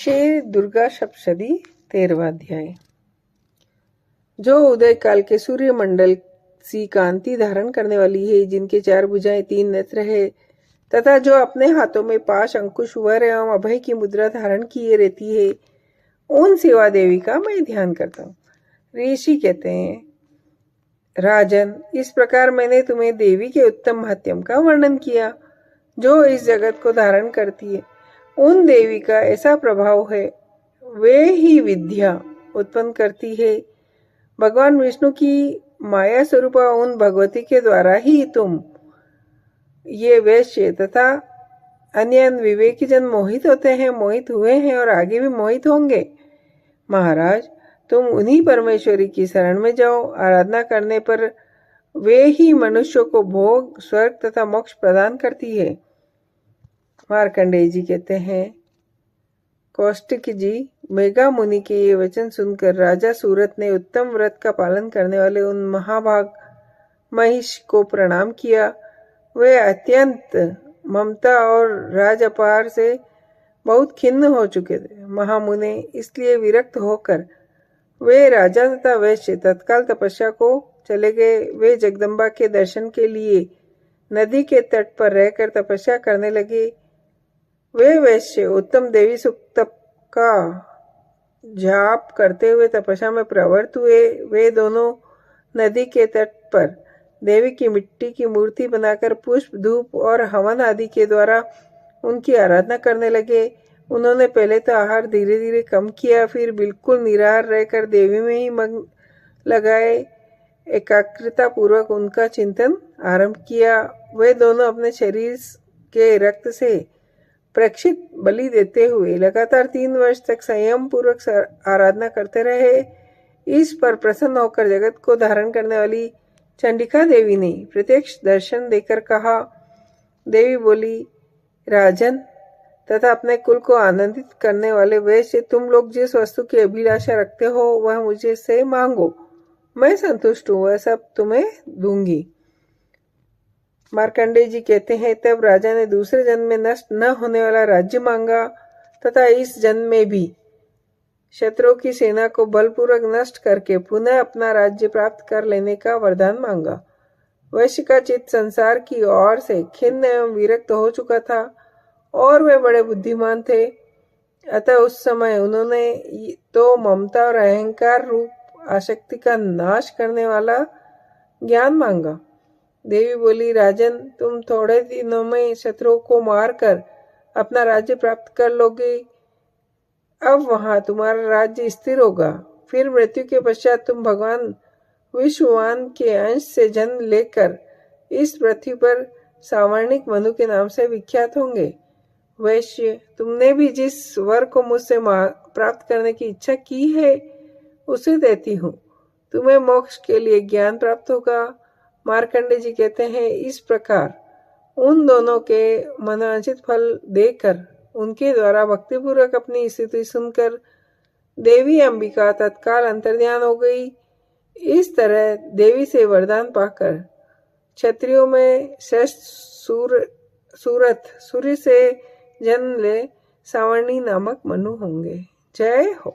शेर दुर्गा सप्तशती 13वां अध्याय। जो उदय काल के सूर्य मंडल सी कांति धारण करने वाली है, जिनके 4 भुजाएं 3 नेत्र है, तथा जो अपने हाथों में पाश अंकुश वर एवं अभय की मुद्रा धारण किए रहती है, उन सेवा देवी का मैं ध्यान करता हूँ। ऋषि कहते हैं, राजन, इस प्रकार मैंने तुम्हें देवी के उत्तम महत्यम का वर्णन किया, जो इस जगत को धारण करती है। उन देवी का ऐसा प्रभाव है, वे ही विद्या उत्पन्न करती है। भगवान विष्णु की माया स्वरूपा उन भगवती के द्वारा ही तुम ये वैश्य तथा अन्य विवेकी जन मोहित होते हैं, मोहित हुए हैं और आगे भी मोहित होंगे। महाराज, तुम उन्हीं परमेश्वरी की शरण में जाओ। आराधना करने पर वे ही मनुष्यों को भोग, स्वर्ग तथा मोक्ष प्रदान करती है। मार्कंडेय जी कहते हैं, कौष्टिक जी, मेघा मुनि के ये वचन सुनकर राजा सूरत ने उत्तम व्रत का पालन करने वाले उन महाभाग महिष को प्रणाम किया। वे अत्यंत ममता और राज अपार से बहुत खिन्न हो चुके थे। महामुने इसलिए विरक्त होकर वे राजा तथा वैश्य तत्काल तपस्या को चले गए। वे जगदम्बा के दर्शन के लिए नदी के तट पर रहकर तपस्या करने लगे। वे वैश्य उत्तम देवी सूक्त का जाप करते हुए तपस्या में प्रवृत्त हुए। वे दोनों नदी के तट पर देवी की मिट्टी की मूर्ति बनाकर पुष्प, धूप और हवन आदि के द्वारा उनकी आराधना करने लगे। उन्होंने पहले तो आहार धीरे धीरे कम किया, फिर बिल्कुल निराहार रहकर देवी में ही मन लगाए एकाग्रता पूर्वक उनका चिंतन आरंभ किया। वे दोनों अपने शरीर के रक्त से प्रेक्षित बलि देते हुए लगातार 3 वर्ष तक संयम पूर्वक आराधना करते रहे। इस पर प्रसन्न होकर जगत को धारण करने वाली चंडिका देवी ने प्रत्यक्ष दर्शन देकर कहा। देवी बोली, राजन तथा अपने कुल को आनंदित करने वाले वैश्य, तुम लोग जिस वस्तु की अभिलाषा रखते हो वह मुझे से मांगो, मैं संतुष्ट हूँ, वह सब तुम्हें दूंगी। मार्कंडेय जी कहते हैं, तब राजा ने दूसरे जन्म में नष्ट न होने वाला राज्य मांगा तथा इस जन्म में भी शत्रुओं की सेना को बलपूर्वक नष्ट करके पुनः अपना राज्य प्राप्त कर लेने का वरदान मांगा। वैश्य का चित्त संसार की ओर से खिन्न एवं विरक्त हो चुका था और वे बड़े बुद्धिमान थे। अतः उस समय उन्होंने तो ममता और अहंकार रूप आसक्ति का नाश करने वाला ज्ञान मांगा। देवी बोली, राजन, तुम थोड़े दिनों में शत्रुओं को मारकर अपना राज्य प्राप्त कर लोगे। अब वहां तुम्हारा राज्य स्थिर होगा। फिर मृत्यु के पश्चात तुम भगवान विश्ववान के अंश से जन्म लेकर इस पृथ्वी पर सावर्णिक मनु के नाम से विख्यात होंगे। वैश्य, तुमने भी जिस वर को मुझसे प्राप्त करने की इच्छा की है उसे देती हूँ। तुम्हें मोक्ष के लिए ज्ञान प्राप्त होगा। मार्कंडेय जी कहते हैं, इस प्रकार उन दोनों के मनोवांछित फल देकर उनके द्वारा भक्तिपूर्वक अपनी स्थिति सुनकर देवी अंबिका तत्काल अंतर्ध्यान हो गई। इस तरह देवी से वरदान पाकर क्षत्रियों में श्रेष्ठ सूरत सूर्य से जन्म ले सावर्णी नामक मनु होंगे। जय हो।